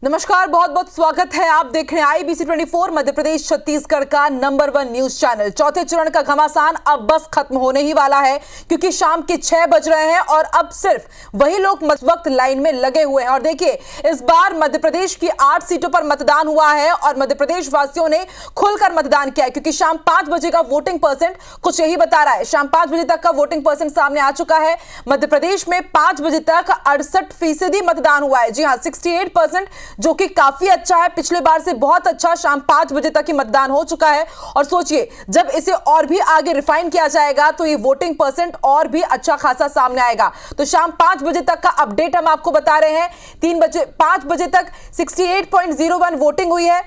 नमस्कार, बहुत बहुत स्वागत है। आप देख रहे हैं आईबीसी 24 मध्य प्रदेश छत्तीसगढ़ का नंबर 1 न्यूज चैनल। चौथे चरण का घमासान अब बस खत्म होने ही वाला है, क्योंकि शाम के 6 बज रहे हैं और अब सिर्फ वही लोग वक्त लाइन में लगे हुए हैं। और देखिए, इस बार मध्य प्रदेश की 8 सीटों पर मतदान हुआ है और मध्य प्रदेश वासियों ने खुलकर मतदान किया है, क्योंकि शाम 5 बजे का वोटिंग परसेंट कुछ यही बता रहा है। शाम 5 बजे तक का वोटिंग परसेंट सामने आ चुका है। मध्य प्रदेश में 5 बजे तक 68% मतदान हुआ है। जी हाँ, 68%, जो कि काफी अच्छा है, पिछले बार से बहुत अच्छा। शाम 5 बजे तक ही मतदान हो चुका है और सोचिए, जब इसे और भी आगे रिफाइन किया जाएगा तो ये वोटिंग परसेंट और भी अच्छा खासा सामने आएगा। तो शाम 5 बजे तक का अपडेट हम आपको बता रहे हैं। 5 बजे तक 68.01 वोटिंग हुई है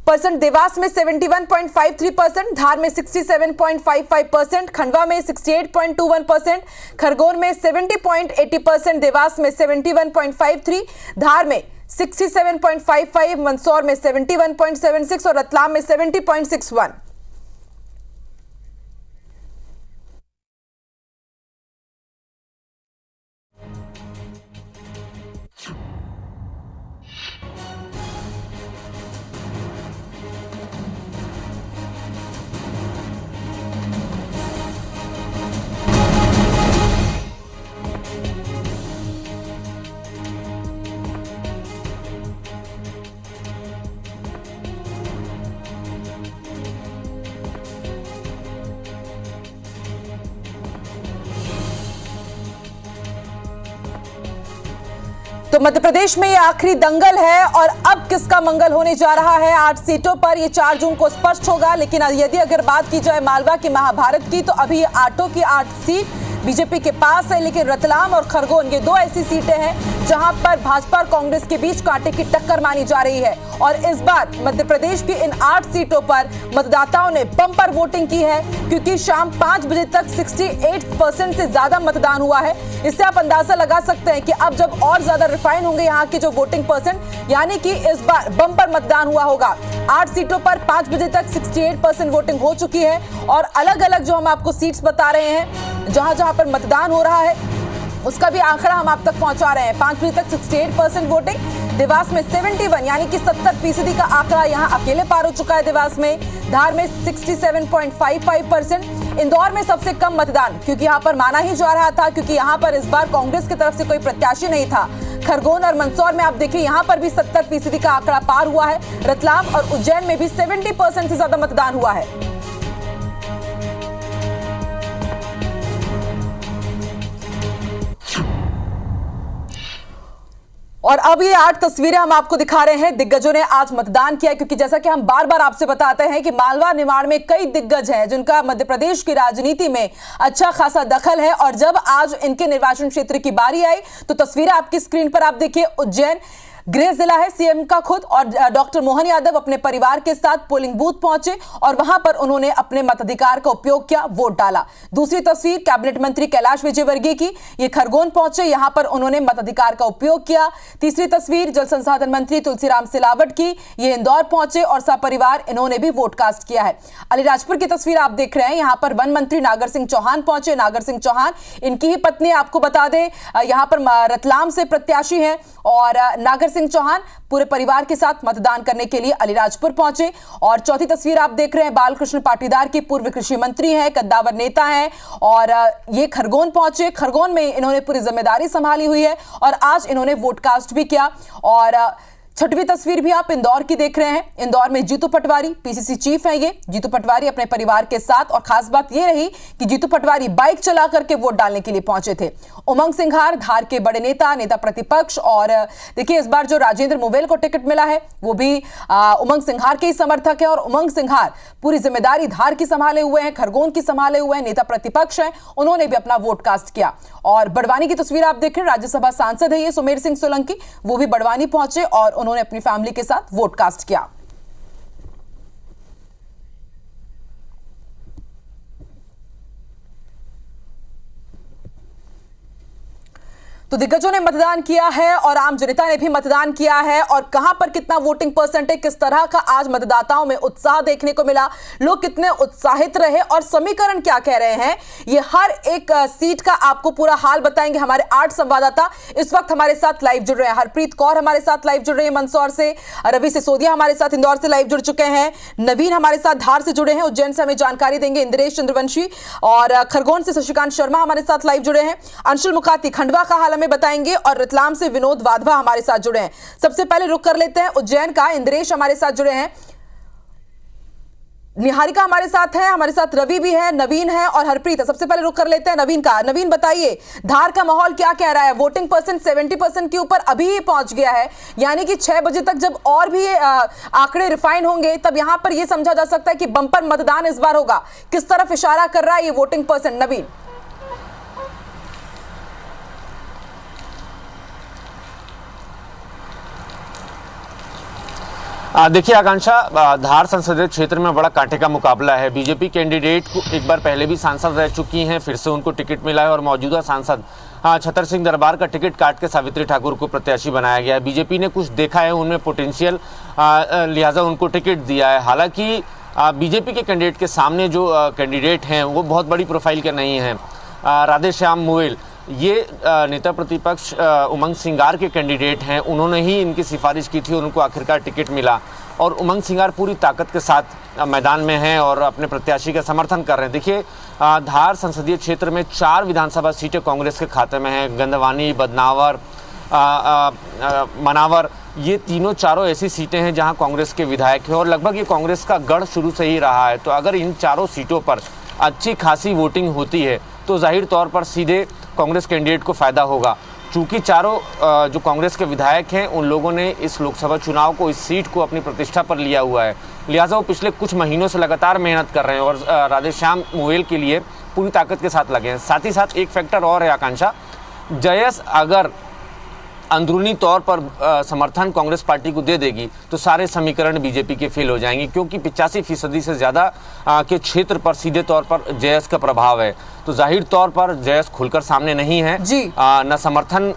परसेंट। देवास में 71.53%, धार में 67.55%, खंडवा में 68.21%, खरगोन में 70.80%, देवास में 71.53%, धार में 67.55%, मंदसौर में 71.76% और रतलाम में 70.61%। तो मध्य प्रदेश में ये आखिरी दंगल है और अब किसका मंगल होने जा रहा है। 8 सीटों पर ये 4 जून को स्पष्ट होगा। लेकिन यदि अगर बात की जाए मालवा की, महाभारत की, तो अभी ये 8 की 8 सीट बीजेपी के पास है। लेकिन रतलाम और खरगोन, ये 2 ऐसी सीटें हैं जहां पर भाजपा और कांग्रेस के बीच कांटे की टक्कर मानी जा रही है। और इस बार मध्य प्रदेश की इन 8 सीटों पर मतदाताओं ने बम्पर वोटिंग की है, क्योंकि शाम 5 बजे तक 68% से ज्यादा मतदान हुआ है। इससे आप अंदाजा लगा सकते हैं कि अब जब और ज्यादा रिफाइन होंगे यहाँ की जो वोटिंग परसेंट, यानी कि इस बार बम्पर मतदान हुआ होगा। 8 सीटों पर 5 बजे तक 68% वोटिंग हो चुकी है और अलग अलग जो हम आपको सीट्स बता रहे हैं जहां जहां पर मतदान हो रहा है, उसका भी आंकड़ा हम आप तक पहुंचा रहे हैं। 5 बजे तक 68% वोटिंग, देवास में 71 यानी कि 70% का आंकड़ा यहां अकेले पार हो चुका है देवास में। धार में 67.55%, इंदौर में सबसे कम मतदान, क्योंकि यहां पर माना ही जा रहा था, क्योंकि यहां पर इस बार कांग्रेस की तरफ से कोई प्रत्याशी नहीं था। खरगोन और मंदसौर में आप देखिए, यहां पर भी 70% का आंकड़ा पार हुआ है। रतलाम और उज्जैन में भी 70% से ज्यादा मतदान हुआ है। और अब ये 8 तस्वीरें हम आपको दिखा रहे हैं। दिग्गजों ने आज मतदान किया, क्योंकि जैसा कि हम बार बार आपसे बताते हैं कि मालवा निमाड़ में कई दिग्गज हैं जिनका मध्य प्रदेश की राजनीति में अच्छा खासा दखल है। और जब आज इनके निर्वाचन क्षेत्र की बारी आई तो तस्वीरें आपकी स्क्रीन पर आप देखिए। उज्जैन गृह जिला है सीएम का खुद, और डॉक्टर मोहन यादव अपने परिवार के साथ पोलिंग बूथ पहुंचे और वहां पर उन्होंने अपने मताधिकार का उपयोग किया, वोट डाला। दूसरी तस्वीर कैबिनेट मंत्री कैलाश विजयवर्गीय की, ये खरगोन पहुंचे, यहां पर उन्होंने मताधिकार का उपयोग किया। तीसरी तस्वीर जल संसाधन मंत्री तुलसीराम सिलावट की, ये इंदौर पहुंचे और सपरिवार इन्होंने भी वोट कास्ट किया है। अलीराजपुर की तस्वीर आप देख रहे हैं, यहां पर वन मंत्री नागर सिंह चौहान पहुंचे। नागर सिंह चौहान इनकी ही पत्नी, आपको बता दें, यहां पर रतलाम से प्रत्याशी हैं और नागर सिंह चौहान पूरे परिवार के साथ मतदान करने के लिए अलीराजपुर पहुंचे। और चौथी तस्वीर आप देख रहे हैं, बालकृष्ण पाटीदार की, पूर्व कृषि मंत्री हैं, कद्दावर नेता हैं और ये खरगोन पहुंचे। खरगोन में इन्होंने पूरी जिम्मेदारी संभाली हुई है और आज इन्होंने वोट कास्ट भी किया। और छठवीं तस्वीर भी आप इंदौर की देख रहे हैं। इंदौर में जीतू पटवारी, पीसीसी चीफ हैं ये। जीतू पटवारी अपने परिवार के साथ, और खास बात ये रही कि जीतू पटवारी बाइक चला करके वोट डालने के लिए पहुंचे थे। उमंग सिंघार, धार के बड़े नेता प्रतिपक्ष, और देखिए इस बार जो राजेंद्र मोवेल को टिकट मिला है वो भी उमंग सिंघार के ही समर्थक है। और उमंग सिंघार पूरी जिम्मेदारी धार की संभाले हुए हैं, खरगोन की संभाले हुए हैं, नेता प्रतिपक्ष हैं, उन्होंने भी अपना वोट कास्ट किया। और बड़वानी की तस्वीर आप देख रहे हैं, राज्यसभा सांसद है ये सुमेर सिंह सोलंकी, वो भी बड़वानी पहुंचे और उन्होंने अपनी फैमिली के साथ वोट कास्ट किया। तो तो दिग्गजों ने मतदान किया है और आम जनता ने भी मतदान किया है, और कहां पर कितना वोटिंग परसेंट है, किस तरह का आज मतदाताओं में उत्साह देखने को मिला, लोग कितने उत्साहित रहे और समीकरण क्या कह रहे हैं, ये हर एक सीट का आपको पूरा हाल बताएंगे हमारे 8 संवाददाता। इस वक्त हमारे साथ लाइव जुड़ रहे हैं। हरप्रीत कौर हमारे साथ लाइव जुड़ रहे हैं मंदसौर से, रवि सिसोदिया हमारे साथ इंदौर से लाइव जुड़ चुके हैं, नवीन हमारे साथ धार से जुड़े हैं, उज्जैन से हमें जानकारी देंगे इंद्रेश चंद्रवंशी, और खरगोन से शशिकांत शर्मा हमारे साथ लाइव जुड़े हैं, अंशुल मुखाती खंडवा का हाल हमें बताएंगे, और रतलाम से विनोद वाधवा हमारे साथ जुड़े हैं। सबसे पहले रुक कर लेते हैं उज्जैन का, इंद्रेश हमारे साथ जुड़े हैं, निहारिका हमारे साथ है, हमारे साथ रवि भी है, नवीन है और हरप्रीत है। सबसे पहले रुक कर लेते हैं नवीन का। नवीन बताइए, धार का माहौल क्या कह रहा है? वोटिंग परसेंट 70% के ऊपर अभी ही पहुंच गया है, यानी कि 6 बजे तक जब और भी आंकड़े रिफाइन होंगे तब यहां पर यह समझा जा सकता है कि बंपर मतदान इस बार होगा। किस तरफ इशारा कर रहा है ये वोटिंग परसेंट, नवीन? देखिए आकांक्षा, धार संसदीय क्षेत्र में बड़ा कांटे का मुकाबला है। बीजेपी कैंडिडेट को एक बार पहले भी सांसद रह चुकी हैं, फिर से उनको टिकट मिला है, और मौजूदा सांसद छतर सिंह दरबार का टिकट काट के सावित्री ठाकुर को प्रत्याशी बनाया गया है। बीजेपी ने कुछ देखा है उनमें पोटेंशियल, लिहाजा उनको टिकट दिया है। हालांकि बीजेपी के कैंडिडेट के सामने जो कैंडिडेट हैं वो बहुत बड़ी प्रोफाइल के नहीं हैं। राधेश्याम मोयल ये नेता प्रतिपक्ष उमंग सिंगार के कैंडिडेट हैं, उन्होंने ही इनकी सिफारिश की थी और उनको आखिरकार टिकट मिला, और उमंग सिंगार पूरी ताकत के साथ मैदान में हैं और अपने प्रत्याशी का समर्थन कर रहे हैं। देखिए, धार संसदीय क्षेत्र में 4 विधानसभा सीटें कांग्रेस के खाते में हैं। गंदवानी, बदनावर, मनावर, ये चारों ऐसी सीटें हैं जहां कांग्रेस के विधायक हैं, और लगभग ये कांग्रेस का गढ़ शुरू से ही रहा है। तो अगर इन चारों सीटों पर अच्छी खासी वोटिंग होती है तो जाहिर तौर पर सीधे कांग्रेस कैंडिडेट को फ़ायदा होगा। चूँकि चारों जो कांग्रेस के विधायक हैं उन लोगों ने इस लोकसभा चुनाव को, इस सीट को अपनी प्रतिष्ठा पर लिया हुआ है, लिहाजा वो पिछले कुछ महीनों से लगातार मेहनत कर रहे हैं और राधेश्याम मोयल के लिए पूरी ताकत के साथ लगे हैं। साथ ही साथ एक फैक्टर और है आकांक्षा, जयस अगर अंदरूनी तौर पर समर्थन कांग्रेस पार्टी को दे देगी तो सारे समीकरण बीजेपी के फेल हो जाएंगे, क्योंकि 85% से ज़्यादा के क्षेत्र पर सीधे तौर पर जयस का प्रभाव है। तो जाहिर तौर पर जयस खुलकर सामने नहीं है, न समर्थन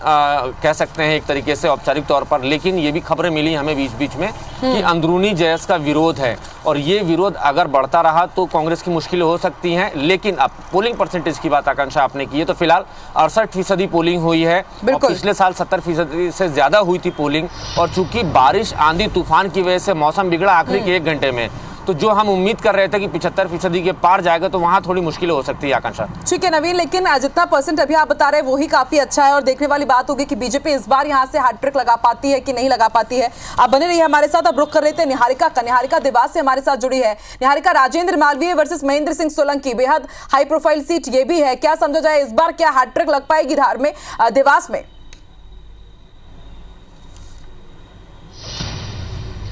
कह सकते हैं एक तरीके से औपचारिक तौर पर, लेकिन ये भी खबरें मिली हमें बीच बीच में कि अंदरूनी जयस का विरोध है, और ये विरोध अगर बढ़ता रहा तो कांग्रेस की मुश्किलें हो सकती हैं। लेकिन अब पोलिंग परसेंटेज की बात आकांक्षा आपने की है, तो फिलहाल 68% पोलिंग हुई है, और पिछले साल 70% से ज्यादा हुई थी पोलिंग, और चूंकि बारिश, आंधी तूफान की वजह से मौसम बिगड़ा आखिरी के 1 घंटे में, तो जो हम उम्मीद कर रहे थे कि 75% के पार जाएगा, तो वहां थोड़ी मुश्किल हो सकती है आकांक्षा। ठीक है नवीन, लेकिन जितना परसेंट अभी आप बता रहे हैं वो ही काफी अच्छा है, और देखने वाली बात होगी कि बीजेपी इस बार यहां से हैट्रिक लगा पाती है कि नहीं लगा पाती है। आप बने रहिए हमारे साथ। अब रुक कर लेते हैं निहारिका का। निहारिका देवास से हमारे साथ जुड़ी है। निहारिका, राजेंद्र मालवीय वर्सेस महेंद्र सिंह सोलंकी, बेहद हाई प्रोफाइल सीट ये भी है, क्या समझा जाए इस बार, क्या हैट्रिक लग पाएगी धार में, देवास में?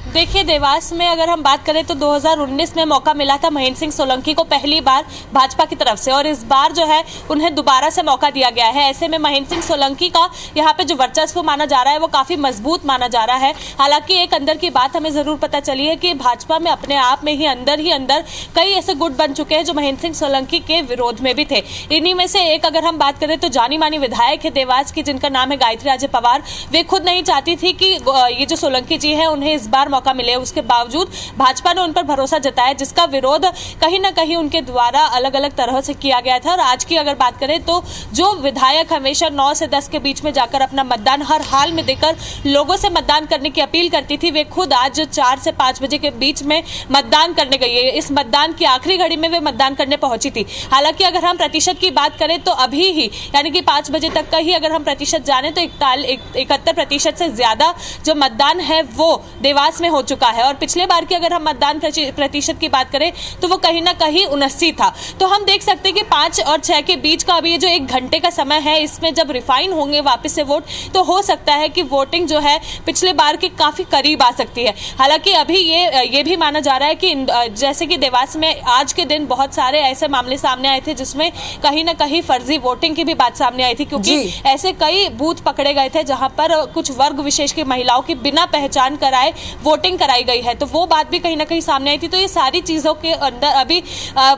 देखिए, देवास में अगर हम बात करें तो 2019 में मौका मिला था महेंद्र सिंह सोलंकी को पहली बार भाजपा की तरफ से, और इस बार जो है उन्हें दोबारा से मौका दिया गया है। ऐसे में महेंद्र सिंह सोलंकी का यहाँ पे जो वर्चस्व माना जा रहा है वो काफी मजबूत माना जा रहा है। हालांकि एक अंदर की बात हमें जरूर पता चली है कि भाजपा में अपने आप में ही अंदर कई ऐसे गुट बन चुके हैं जो महेंद्र सिंह सोलंकी के विरोध में भी थे। इन्हीं में से एक अगर हम बात करें तो जानी मानी विधायक है देवास की, जिनका नाम है गायत्री राजे पवार। वे खुद नहीं चाहती थी कि ये जो सोलंकी जी है उन्हें इस बार मौका मिले, उसके बावजूद भाजपा ने उन पर भरोसा जताया, जिसका विरोध कहीं ना कहीं उनके द्वारा अलग अलग तरह से किया गया था। और आज की अगर बात करें तो जो विधायक हमेशा 9 से 10 के बीच में जाकर अपना मतदान हर हाल में देकर लोगों से मतदान करने की अपील करती थी, वे खुद आज 4 से 5 बजे के बीच में मतदान करने गई है। इस मतदान की आखिरी घड़ी में वे मतदान करने पहुंची थी। हालांकि अगर हम प्रतिशत की बात करें तो अभी ही यानी कि 5 बजे तक का ही अगर हम प्रतिशत जाने तो 71% से ज्यादा जो मतदान है वो देवास में हो चुका है, और पिछले बार की अगर हम मतदान प्रतिशत की बात करें तो वो कहीं ना कहीं 79 था। तो हम देख सकते हैं कि 5 और 6 के बीच का अभी ये जो 1 घंटे का समय है, इसमें जब रिफाइन होंगे वापस से वोट, तो हो सकता है कि वोटिंग जो है पिछले बार के काफी करीब आ सकती है। हालांकि अभी ये भी माना जा रहा है कि जैसे कि देवास में आज के दिन बहुत सारे ऐसे मामले सामने आए थे जिसमें कहीं ना कहीं फर्जी वोटिंग की भी बात सामने आई थी, क्योंकि ऐसे कई बूथ पकड़े गए थे जहां पर कुछ वर्ग विशेष की महिलाओं की बिना पहचान कराए वोट वोटिंग कराई गई है, तो वो बात भी कहीं ना कहीं सामने आई थी। तो ये सारी चीजों के अंदर अभी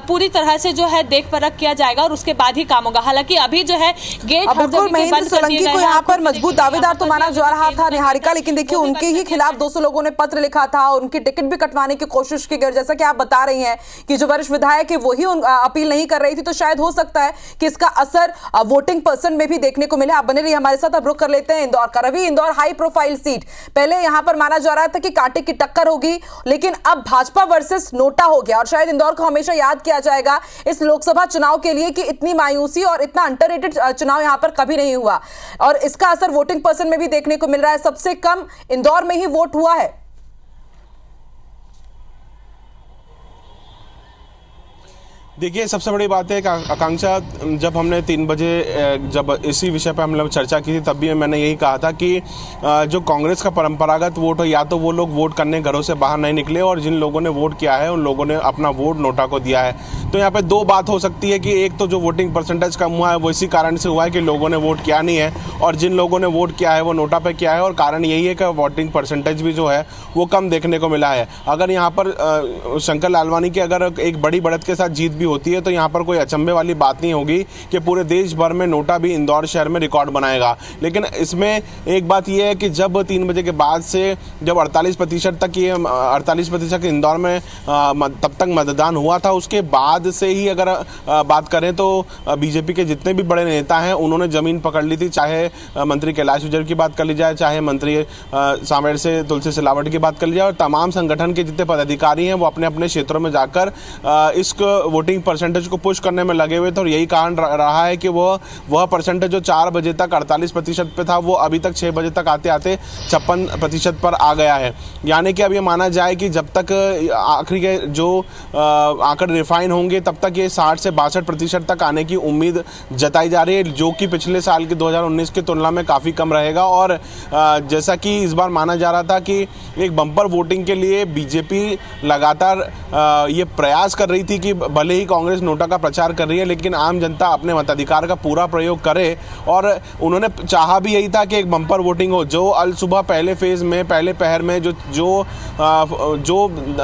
पूरी तरह से जो है देख परख किया जाएगा और उसके बाद ही काम होगा। हालांकि अभी जो है गेट बिल्कुल महेंद्र सोलंकी को यहाँ पर मजबूत दावेदार तो माना जा रहा था निहारिका, लेकिन देखिए उनके ही खिलाफ 200 लोगों ने पत्र लिखा था, उनकी टिकट भी कटवाने की कोशिश की गई। जैसा कि आप बता रही हैं कि जो वरिष्ठ विधायक है वही अपील नहीं कर रही थी, तो शायद हो सकता है कि इसका असर वोटिंग पर्सन में भी देखने को मिले। आप बने रहिए हमारे साथ। अब रुक कर लेते हैं इंदौर का। Ravi, Indore high profile seat, पहले यहां पर माना जा रहा था कि कांटे की टक्कर होगी, लेकिन अब भाजपा वर्सेस नोटा हो गया और शायद इंदौर को हमेशा याद किया जाएगा इस लोकसभा चुनाव के लिए कि इतनी मायूसी और इतना अंडररेटेड चुनाव यहां पर कभी नहीं हुआ और इसका असर वोटिंग पर्सन में भी देखने को मिल रहा है। सबसे कम इंदौर में ही वोट हुआ है। देखिए, सबसे बड़ी बात है कि आकांक्षा, जब हमने 3 बजे जब इसी विषय पर हम लोग चर्चा की थी तब भी मैंने यही कहा था कि जो कांग्रेस का परंपरागत वोट हो, या तो वो लोग वोट करने घरों से बाहर नहीं निकले और जिन लोगों ने वोट किया है उन लोगों ने अपना वोट नोटा को दिया है। तो यहाँ पे 2 बात हो सकती है कि एक तो जो वोटिंग परसेंटेज कम हुआ है वो इसी कारण से हुआ है कि लोगों ने वोट किया नहीं है और जिन लोगों ने वोट किया है वो नोटा पे किया है, और कारण यही है कि वोटिंग परसेंटेज भी जो है वो कम देखने को मिला है। अगर यहाँ पर शंकर लालवानी की अगर एक बड़ी बढ़त के साथ जीत भी होती है तो यहाँ पर कोई अचंभे वाली बात नहीं होगी कि पूरे देश भर में नोटा भी इंदौर शहर में रिकॉर्ड बनाएगा। लेकिन इसमें एक बात यह है कि जब 3 बजे के बाद से जब 48% तक ये 48% इंदौर में तब तक मतदान हुआ था, उसके बाद से ही अगर बात करें तो बीजेपी के जितने भी बड़े नेता हैं उन्होंने जमीन पकड़ ली थी। चाहे मंत्री कैलाश विजय की बात कर ली जाए, चाहे मंत्री सांवेर से तुलसी सिलावट की बात कर ली जाए, और तमाम संगठन के जितने पदाधिकारी हैं वो अपने अपने क्षेत्रों में जाकर इस वोटिंग परसेंटेज को पुश करने में लगे हुए थे। और यही कारण रहा है कि वह परसेंटेज जो 4 बजे तक 48% पे था वो अभी तक 6 बजे तक आते आते 56% पर आ गया है। यानी कि अब ये माना जाए कि जब तक आखिरी के जो आंकड़े रिफाइन होंगे तब तक ये 60 से 62% तक आने की उम्मीद जताई जा रही है, जो कि पिछले साल के 2019 की तुलना में काफ़ी कम रहेगा। और जैसा कि इस बार माना जा रहा था कि एक बम्पर वोटिंग के लिए बीजेपी लगातार ये प्रयास कर रही थी कि भले ही कांग्रेस नोटा का प्रचार कर रही है लेकिन आम जनता अपने मताधिकार का पूरा प्रयोग करे, और उन्होंने चाहा भी यही था कि एक बम्पर वोटिंग हो। जो अल सुबह पहले फेज में पहले पहर में जो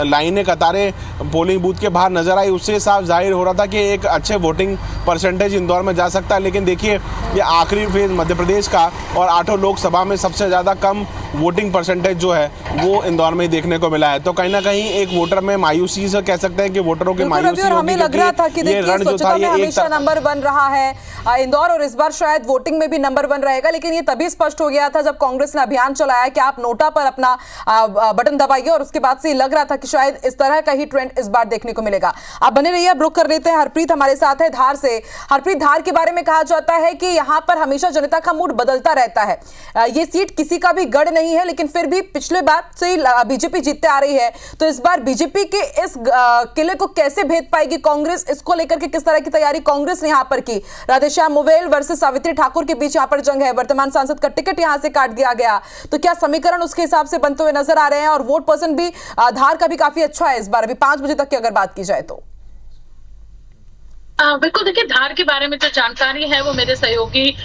लाइनें कतारें पोलिंग बूथ के बाहर नजर आई, उससे साफ जाहिर हो रहा था कि एक अच्छे वोटिंग परसेंटेज इंदौर में जा सकता है। लेकिन देखिए, ये आखिरी फेज मध्य प्रदेश का और 8 लोकसभा में सबसे ज़्यादा कम वोटिंग परसेंटेज जो है वो इंदौर में ही देखने को मिला है। तो कहीं ना कहीं एक वोटर में मायूसी से कह सकते हैं कि वोटरों की मायूसी होगी, हमें लग रहा था कि देखिए स्वच्छता में हमेशा नंबर 1 रहा है इंदौर और इस बार शायद वोटिंग में भी नंबर 1 रहेगा। लेकिन ये तभी स्पष्ट हो गया था जब कांग्रेस ने अभियान चलाया कि आप नोटा पर अपना बटन दबाइए, और उसके बाद से लग रहा था कि शायद इस तरह का ही ट्रेंड इस बार देखने को मिलेगा। आप बने रहिए, अब रुक कर लेते हैं। हरप्रीत हमारे साथ है धार से। हरप्रीत, धार के बारे में कहा जाता है कि यहाँ पर हमेशा जनता का मूड बदलता रहता है। ये सीट किसी का भी गढ़ नहीं है, लेकिन फिर भी पिछले बार से बीजेपी जीतते आ रही है, तो इस बार बीजेपी के इस किले को कैसे भेद पाएगी कांग्रेस? इसको लेकर के किस तरह की तैयारी कांग्रेस ने यहाँ पर की? राधेश्याम मोवेल वर्सेस सावित्री ठाकुर के बीच यहाँ पर जंग है, वर्तमान सांसद का टिकट यहाँ से काट दिया गया, तो क्या समीकरण उसके हिसाब से बनते हुए नजर आ रहे हैं? और वोट परसेंट भी धार का भी काफी अच्छा है इस बार, अभी 5 बजे तक की अगर बात की जाए तो। बिल्कुल, देखिए, धार के बारे में जो जानकारी है वो मेरे सहयोगी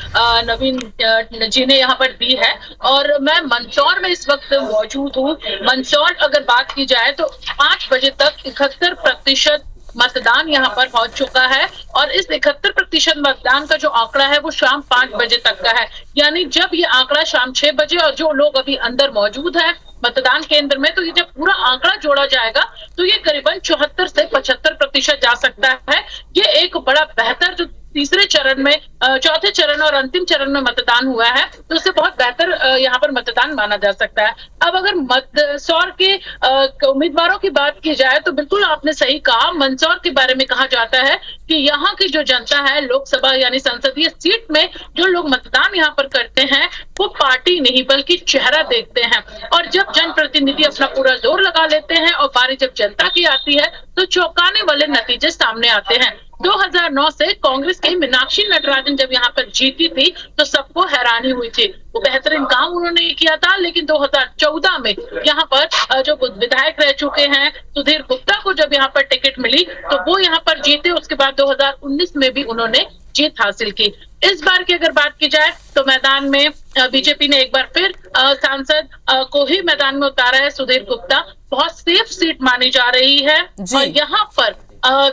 नवीन जी ने यहाँ पर दी है, और मैं मंदसौर में इस वक्त मौजूद हूँ। मंदसौर अगर बात की जाए तो 5 बजे तक 71% मतदान यहाँ पर पहुंच चुका है, और इस 71% मतदान का जो आंकड़ा है वो शाम 5 बजे तक का है। यानी जब ये आंकड़ा शाम 6 बजे और जो लोग अभी अंदर मौजूद है मतदान केंद्र में, तो ये जब पूरा आंकड़ा जोड़ा जाएगा तो ये करीबन 74 से 75% जा सकता है। ये एक बड़ा बेहतर जो तीसरे चरण में, चौथे चरण और अंतिम चरण में मतदान हुआ है, तो उससे बहुत बेहतर यहाँ पर मतदान माना जा सकता है। अब अगर मंदसौर के उम्मीदवारों की बात की जाए तो बिल्कुल आपने सही कहा। मंदसौर के बारे में कहा जाता है कि यहाँ की जो जनता है, लोकसभा यानी संसदीय सीट में जो लोग मतदान यहाँ पर करते हैं वो पार्टी नहीं बल्कि चेहरा देखते हैं, और जब जनप्रतिनिधि अपना पूरा जोर लगा लेते हैं और बारी जब जनता की आती है तो चौंकाने वाले नतीजे सामने आते हैं। 2009 से कांग्रेस की मीनाक्षी नटराजन जब यहाँ पर जीती थी तो सबको हैरानी हुई थी। वो बेहतरीन काम उन्होंने किया था, लेकिन 2014 में यहाँ पर जो विधायक रह चुके हैं सुधीर गुप्ता को जब यहाँ पर टिकट मिली तो वो यहाँ पर जीते। उसके बाद 2019 में भी उन्होंने जीत हासिल की। इस बार की अगर बात की जाए तो मैदान में बीजेपी ने एक बार फिर सांसद को ही मैदान में उतारा है, सुधीर गुप्ता। बहुत सेफ सीट मानी जा रही है और यहाँ पर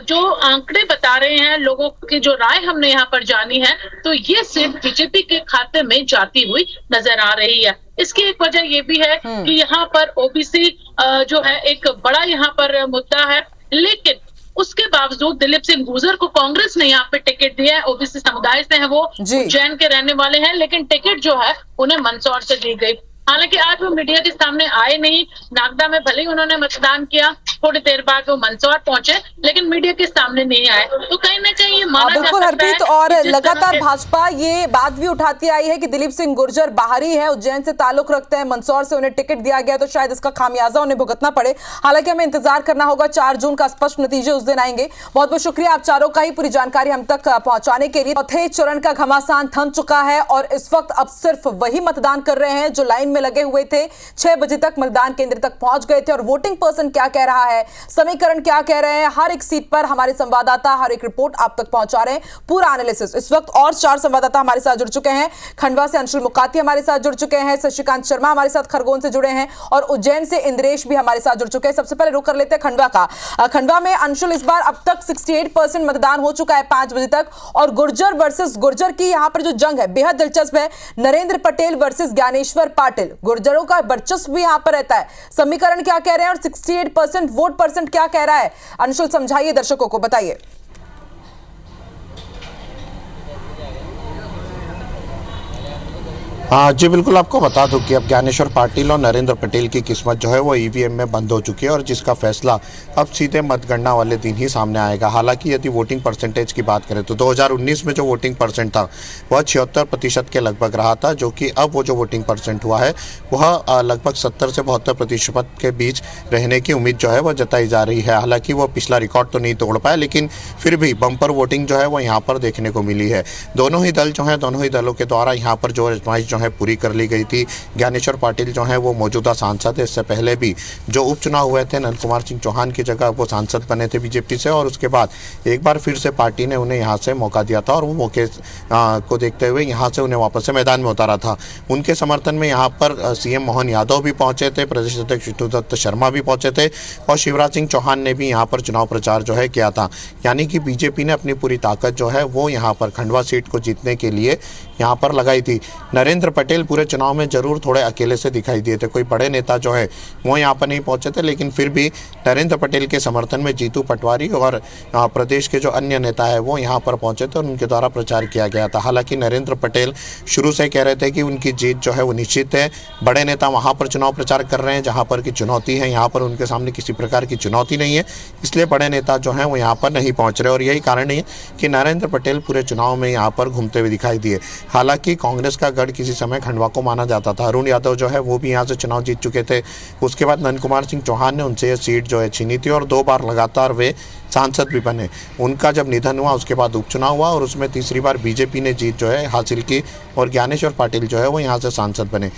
जो आंकड़े बता रहे हैं, लोगों की जो राय हमने यहाँ पर जानी है, तो ये सीट बीजेपी के खाते में जाती हुई नजर आ रही है। इसकी एक वजह ये भी है कि यहाँ पर ओबीसी जो है एक बड़ा यहाँ पर मुद्दा है, लेकिन उसके बावजूद दिलीप सिंह गुर्जर को कांग्रेस ने यहाँ पे टिकट दिया है। ओबीसी समुदाय से है, वो उज्जैन के रहने वाले हैं, लेकिन टिकट जो है उन्हें मंदसौर से दी गई। हालांकि आज वो मीडिया के सामने आए नहीं। नागदा में भले ही उन्होंने मतदान किया, थोड़ी देर बाद वो मंदसौर पहुंचे, लेकिन मीडिया के सामने नहीं आए। तो कहीं ना कहीं ये माना जा सकता है। हरप्रीत, और लगातार भाजपा ये बात भी उठाती आई है कि दिलीप सिंह गुर्जर बाहरी है, उज्जैन से ताल्लुक रखते हैं, मंदसौर से उन्हें टिकट दिया गया, तो शायद इसका खामियाजा उन्हें भुगतना पड़े। हालांकि हमें इंतजार करना होगा, 4 जून का स्पष्ट नतीजे उस दिन आएंगे। बहुत बहुत शुक्रिया आप चारों का ही पूरी जानकारी हम तक पहुंचाने के लिए। चौथे चरण का घमासान थम चुका है और इस वक्त अब सिर्फ वही मतदान कर रहे हैं जो लाइन में लगे हुए थे, 6 बजे तक मतदान केंद्र तक पहुंच गए थे। और वोटिंग पर्सन क्या कह रहा है, समीकरण क्या कह रहे हैं, हर एक सीट पर हमारे संवाददाता हर एक रिपोर्ट आप तक पहुंचा रहे हैं, पूरा एनालिसिस। इस वक्त और 4 संवाददाता हमारे साथ जुड़ चुके हैं। खंडवा से अंशुल मुकाती हमारे साथ जुड़ चुके हैं, शशिकांत शर्मा हमारे साथ खरगोन से जुड़े हैं और उज्जैन से इंद्रेश भी हमारे साथ जुड़ चुके हैं। सबसे पहले रुक कर लेते हैं खंडवा का। खंडवा में अंशुल, इस बार अब तक 68% मतदान हो चुका है 5 बजे तक, और गुर्जर वर्सेस गुर्जर की यहां पर जो जंग है बेहद दिलचस्प है। नरेंद्र पटेल वर्सेस ज्ञानेश्वर पाटिल, गुर्जरों का वर्चस्व भी यहां पर रहता है। समीकरण क्या कह रहे हैं और 68% वोट परसेंट क्या कह रहा है, अंशुल समझाइए, दर्शकों को बताइए। हाँ जी, बिल्कुल आपको बता दूं कि अब ज्ञानेश्वर पाटिल और नरेंद्र पटेल की किस्मत जो है वो ईवीएम में बंद हो चुकी है और जिसका फैसला अब सीधे मतगणना वाले दिन ही सामने आएगा। हालांकि यदि वोटिंग परसेंटेज की बात करें तो 2019 में जो वोटिंग परसेंट था वह 76% के लगभग रहा था, जो कि अब वो जो वोटिंग परसेंट हुआ है वह लगभग 70 से 72% के बीच रहने की उम्मीद जो है वह जताई जा रही है। हालांकि वो पिछला रिकॉर्ड तो नहीं तोड़ पाया, लेकिन फिर भी बम्पर वोटिंग जो है वो यहाँ पर देखने को मिली है। दोनों ही दल जो है, दोनों ही दलों के द्वारा यहाँ पर जो आजमाइश है पूरी कर ली गई थी। ज्ञानेश्वर पाटिल जो है वो मौजूदा सांसद है, इससे पहले भी जो उपचुनाव हुए थे नंद कुमार सिंह चौहान की जगह वो सांसद बने थे बीजेपी से, और उसके बाद एक बार फिर से पार्टी ने उन्हें यहाँ से मौका दिया था और वो मौके को देखते हुए यहाँ से उन्हें वापस से मैदान में उतारा था। उनके समर्थन में यहाँ पर सीएम मोहन यादव भी पहुंचे थे, प्रदेश अध्यक्ष विष्णुदत्त शर्मा भी पहुंचे थे और शिवराज सिंह चौहान ने भी यहाँ पर चुनाव प्रचार जो है किया था। यानी कि बीजेपी ने अपनी पूरी ताकत जो है वो यहाँ पर खंडवा सीट को जीतने के लिए यहाँ पर लगाई थी। नरेंद्र पटेल पूरे चुनाव में जरूर थोड़े अकेले से दिखाई दिए थे, कोई बड़े नेता जो है वो यहाँ पर नहीं पहुंचे थे, लेकिन फिर भी नरेंद्र पटेल के समर्थन में जीतू पटवारी और प्रदेश के जो अन्य नेता है वो यहाँ पर पहुंचे थे और उनके द्वारा प्रचार किया गया था। हालांकि नरेंद्र पटेल शुरू से कह रहे थे कि उनकी जीत जो है वो निश्चित है। बड़े नेता वहाँ पर चुनाव प्रचार कर रहे हैं जहाँ पर की चुनौती है, यहाँ पर उनके सामने किसी प्रकार की चुनौती नहीं है, इसलिए बड़े नेता जो है वो यहाँ पर नहीं पहुँच रहे और यही कारण है कि नरेंद्र पटेल पूरे चुनाव में यहाँ पर घूमते हुए दिखाई दिए। हालांकि कांग्रेस का गढ़ किसी समय खंडवा को माना जाता था। अरुण यादव जो है वो भी यहाँ से चुनाव जीत चुके थे। उसके बाद नंद कुमार सिंह चौहान ने उनसे ये सीट जो है छीनी थी और 2 बार लगातार वे सांसद भी बने। उनका जब निधन हुआ उसके बाद उपचुनाव हुआ और उसमें तीसरी बार बीजेपी ने जीत जो है हासिल की और ज्ञानेश्वर पाटिल जो है वो यहाँ से सांसद बने।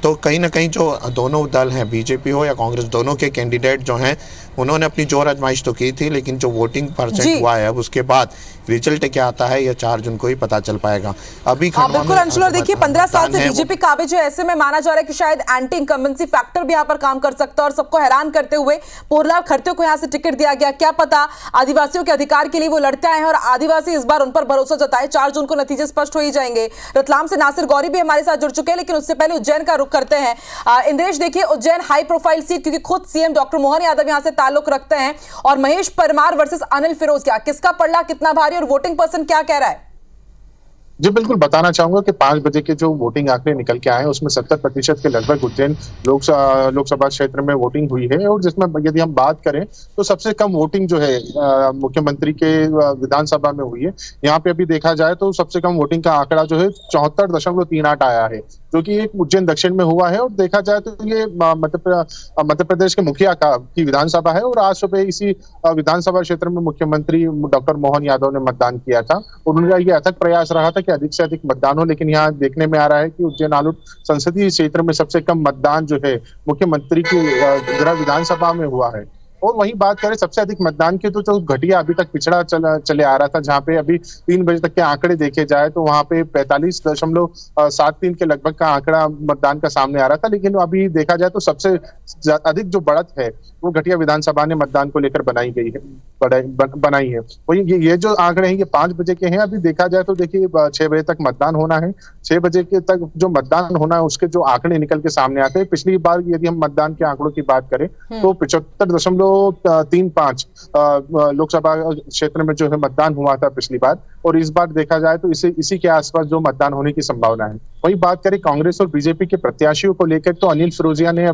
तो कहीं ना कहीं जो दोनों दल हैं, बीजेपी हो या कांग्रेस, दोनों के कैंडिडेट जो हैं उन्होंने अपनी जोर आजमाइश तो की थी, लेकिन जो वोटिंग परसेंट हुआ है अब उसके बाद रिजल्ट क्या आता है यह 4 जून को ही पता चल पाएगा। अभी बिल्कुल अंशुल, और देखिए 15 साल से बीजेपी काबिज है, ऐसे में माना जा रहा है कि शायद एंटी इनकम्बेंसी फैक्टर भी यहाँ पर काम कर सकता है और सबको हैरान करते हुए पोरला खरते को यहाँ से टिकट दिया गया। क्या पता आदिवासियों के अधिकार के लिए वो लड़ते आए हैं और आदिवासी इस बार उन पर भरोसा जताए। 4 जून को नतीजे स्पष्ट हो ही जाएंगे। रतलाम से नासिर गौरी भी हमारे साथ जुड़ चुके हैं, लेकिन उससे पहले उज्जैन का रुख करते हैं। इंद्रेश, देखिए उज्जैन हाई प्रोफाइल सीट, क्योंकि खुद सीएम डॉक्टर मोहन यादव यहां से ताल्लुक रखते हैं, और महेश परमार वर्सेस अनिल फिरोजिया, किसका पलड़ा कितना भारी और वोटिंग पर्सन क्या कह रहा है? जी बिल्कुल बताना चाहूंगा कि 5 बजे के जो वोटिंग आंकड़े निकल के आए हैं उसमें 70% के लगभग उज्जैन लोकसभा क्षेत्र में वोटिंग हुई है, और जिसमें यदि हम बात करें तो सबसे कम वोटिंग जो है मुख्यमंत्री के विधानसभा में हुई है। यहाँ पे अभी देखा जाए तो सबसे कम वोटिंग का आंकड़ा जो है 74.38 आया है, जो कि एक उज्जैन दक्षिण में हुआ है। और देखा जाए तो ये मध्य प्रदेश के मुखिया की विधानसभा है और आज सुबह इसी विधानसभा क्षेत्र में मुख्यमंत्री डॉक्टर मोहन यादव ने मतदान किया था और उनका ये अथक प्रयास रहा था कि अधिक से अधिक मतदान हो, लेकिन यहाँ देखने में आ रहा है कि उज्जैन आलूट संसदीय क्षेत्र में सबसे कम मतदान जो है मुख्यमंत्री की विधानसभा में हुआ है। और वहीं बात करें सबसे अधिक मतदान की तो घटिया अभी तक पिछड़ा चले आ रहा था, जहां पे अभी 3 बजे तक के आंकड़े देखे जाए तो वहां पे 45.73 के लगभग का आंकड़ा मतदान का सामने आ रहा था। लेकिन अभी देखा जाए तो सबसे अधिक जो बढ़त है वो घटिया विधानसभा ने मतदान को लेकर बनाई है। वही ये जो आंकड़े हैं ये 5 बजे के हैं। अभी देखा जाए तो देखिए 6 बजे तक मतदान होना है। 6 बजे के तक जो मतदान होना है उसके जो आंकड़े निकल के सामने आते हैं, पिछली बार यदि हम मतदान के आंकड़ों की बात करें तो 75.35 लोकसभा क्षेत्र में जो है मतदान हुआ था पिछली बार, और इस बार देखा जाए तो इसी के आसपास जो मतदान होने की संभावना है। वही बात करें कांग्रेस और बीजेपी के प्रत्याशियों को लेकर तो अनिल फिरोजिया ने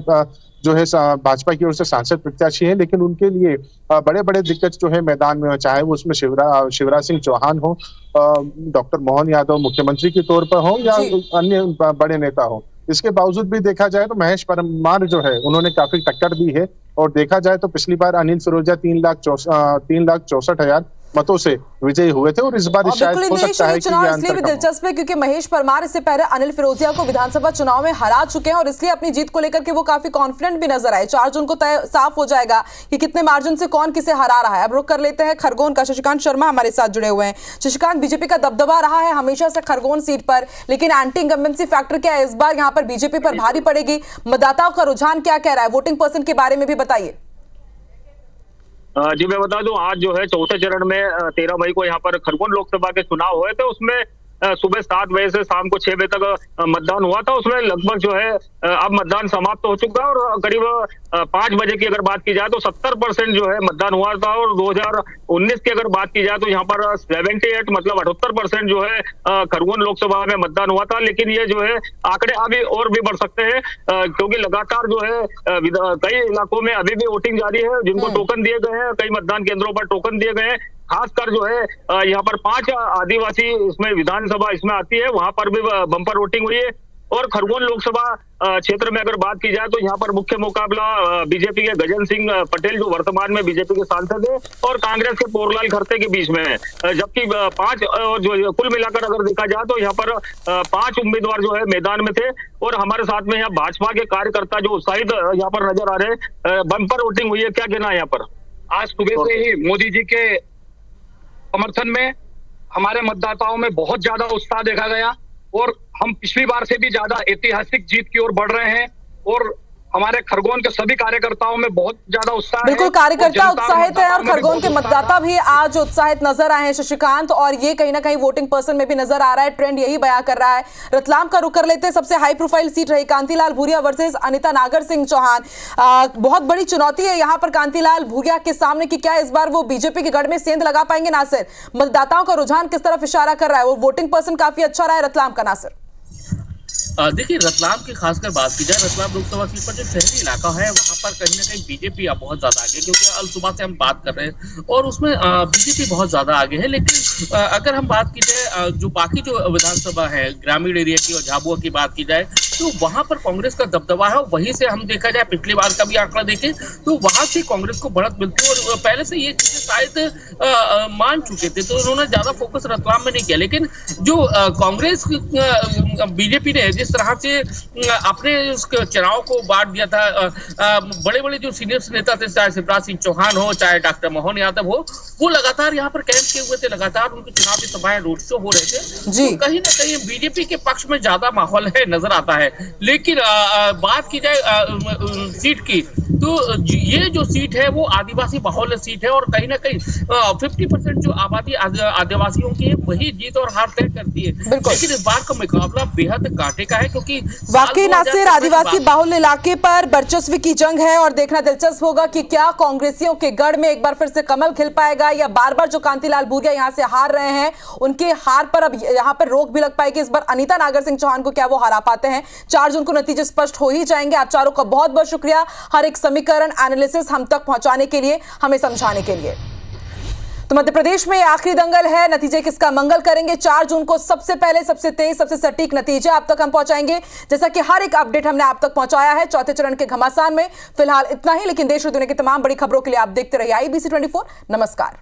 जो है भाजपा की ओर से सांसद प्रत्याशी है, लेकिन उनके लिए बड़े बड़े दिग्गज जो है मैदान में, चाहे वो उसमें शिवराज सिंह चौहान हो, डॉक्टर मोहन यादव मुख्यमंत्री के तौर पर हो या अन्य बड़े नेता हो, इसके बावजूद भी देखा जाए तो महेश परमार जो है उन्होंने काफी टक्कर दी है। और देखा जाए तो पिछली बार अनिल फिरोजिया 3,64,000 मतों से विजयी हुए थे, और इस बार शायद हो सकता है कि चुनाव इसलिए भी दिलचस्प है क्योंकि महेश परमार इससे पहले अनिल फिरोजिया को विधानसभा चुनाव में हरा चुके हैं और इसलिए अपनी जीत को लेकर के वो काफी कॉन्फिडेंट भी नजर आए। 4 जून को साफ हो जाएगा कि कितने मार्जिन से कौन किसे हरा रहा है। अब रुक कर लेते हैं खरगोन का। शशिकांत शर्मा हमारे साथ जुड़े हुए हैं। शशिकांत, बीजेपी का दबदबा रहा है हमेशा से खरगोन सीट पर, लेकिन एंटी इंकम्बेंसी फैक्टर क्या है इस बार यहाँ पर बीजेपी पर भारी पड़ेगी? मतदाताओं का रुझान क्या कह रहा है? वोटिंग परसेंट के बारे में भी बताइए। जी मैं बता दूं, आज जो है चौथे चरण में 13 मई को यहाँ पर खरगोन लोकसभा के चुनाव हुए थे। उसमें सुबह 7 बजे से शाम को 6 बजे तक मतदान हुआ था। उसमें लगभग जो है अब मतदान समाप्त हो चुका है और करीब 5 बजे की अगर बात की जाए तो 70% जो है मतदान हुआ था। और 2019 की अगर बात की जाए तो यहाँ पर 78 मतलब 78% जो है खरगोन लोकसभा में मतदान हुआ था। लेकिन ये जो है आंकड़े अभी और भी बढ़ सकते हैं क्योंकि लगातार जो है कई इलाकों में अभी भी वोटिंग जारी है, जिनको टोकन दिए गए हैं, कई मतदान केंद्रों पर टोकन दिए गए हैं। खासकर जो है यहाँ पर 5 आदिवासी इसमें विधानसभा इसमें आती है, वहां पर भी बम्पर वोटिंग हुई है। और खरगोन लोकसभा क्षेत्र में अगर बात की जाए तो यहाँ पर मुख्य मुकाबला बीजेपी के गजन सिंह पटेल जो वर्तमान में बीजेपी के सांसद है और कांग्रेस के पोरलाल खरते के बीच में है। जबकि 5 जो कुल मिलाकर अगर देखा जाए तो यहाँ पर 5 उम्मीदवार जो है मैदान में थे। और हमारे साथ में यहाँ भाजपा के कार्यकर्ता जो उत्साहित यहाँ पर नजर आ रहे हैं। बम्पर वोटिंग हुई है, क्या कहना है यहाँ पर? आज सुबह से ही मोदी जी के समर्थन में हमारे मतदाताओं में बहुत ज्यादा उत्साह देखा गया और हम पिछली बार से भी ज्यादा ऐतिहासिक जीत की ओर बढ़ रहे हैं। और हमारे खरगोन के सभी कार्यकर्ताओं में बहुत ज्यादा उत्साह है। बिल्कुल, कार्यकर्ता उत्साहित है और खरगोन के मतदाता भी आज उत्साहित नजर आए हैं शशिकांत, और ये कहीं ना कहीं वोटिंग पर्सन में भी नजर आ रहा है। ट्रेंड यही बयां कर रहा है। रतलाम का रुख कर लेते हैं। सबसे हाई प्रोफाइल सीट रही कांतिलाल भूरिया वर्सेस अनिता नागर सिंह चौहान। बहुत बड़ी चुनौती है यहाँ पर कांतिलाल भूरिया के सामने कि क्या इस बार वो बीजेपी के गढ़ में सेंध लगा पाएंगे? नासिर, मतदाताओं का रुझान किस तरफ इशारा कर रहा है? वो वोटिंग पर्सन काफी अच्छा रहा है रतलाम का। नासिर, देखिए रतलाम की खासकर बात की जाए, रतलाम लोकसभा सीट पर जो शहरी इलाका है वहां पर कहीं ना कहीं बीजेपी अब बहुत ज्यादा आगे, क्योंकि अल सुबह से हम बात कर रहे हैं और उसमें बीजेपी बहुत ज्यादा आगे है। लेकिन अगर हम बात की जाए जो बाकी जो विधानसभा है ग्रामीण एरिया की और झाबुआ की बात की जाए तो वहां पर कांग्रेस का दबदबा है। वहीं से हम देखा जाए पिछली बार का भी आंकड़ा देखें तो वहां से कांग्रेस को बढ़त मिलती है और पहले से ये चीजें शायद मान चुके थे तो उन्होंने ज्यादा फोकस रतलाम में नहीं किया। लेकिन जो कांग्रेस बीजेपी ने जिस तरह से अपने चुनाव को बांट दिया था, बड़े बड़े जो सीनियर नेता थे, चाहे शिवराज सिंह चौहान हो चाहे डॉक्टर मोहन यादव हो, वो लगातार यहाँ पर कैंप किए हुए थे, लगातार उनके चुनावी सभाएं रोड शो हो रहे थे। तो कहीं ना कहीं बीजेपी के पक्ष में ज्यादा माहौल है नजर आता है। लेकिन बात की जाए सीट की तो ये जो सीट है वो आदिवासी बाहुल्य सीट है और कहीं ना कहीं 50% जो आबादी आदिवासियों की है वही जीत और हार तय करती है। लेकिन इस बार का मुकाबला बेहद कांटे का है क्योंकि वाकई नासिर आदिवासी बाहुल्य इलाके पर वर्चस्व की जंग है और देखना दिलचस्प होगा कि क्या कांग्रेसियों के गढ़ में एक बार फिर से कमल खिल पाएगा या बार बार जो कांतिलाल भूरिया यहाँ से हार रहे हैं उनके हार पर अब यहाँ पर रोक भी लग पाएगी। इस बार अनिता नागर सिंह चौहान को क्या वो हरा पाते हैं? 4 जून को नतीजे स्पष्ट हो ही जाएंगे। आप चारों का बहुत बहुत शुक्रिया हर एक समीकरण एनालिसिस हम तक पहुंचाने के लिए, हमें समझाने के लिए। तो मध्य प्रदेश में आखिरी दंगल है, नतीजे किसका मंगल करेंगे? 4 जून को सबसे पहले सबसे तेज सबसे सटीक नतीजे आप तक हम पहुंचाएंगे, जैसा कि हर एक अपडेट हमने आप तक पहुंचाया है चौथे चरण के घमासान में। फिलहाल इतना ही, लेकिन देश और दुनिया की तमाम बड़ी खबरों के लिए आप देखते रहिए IBC 24। नमस्कार।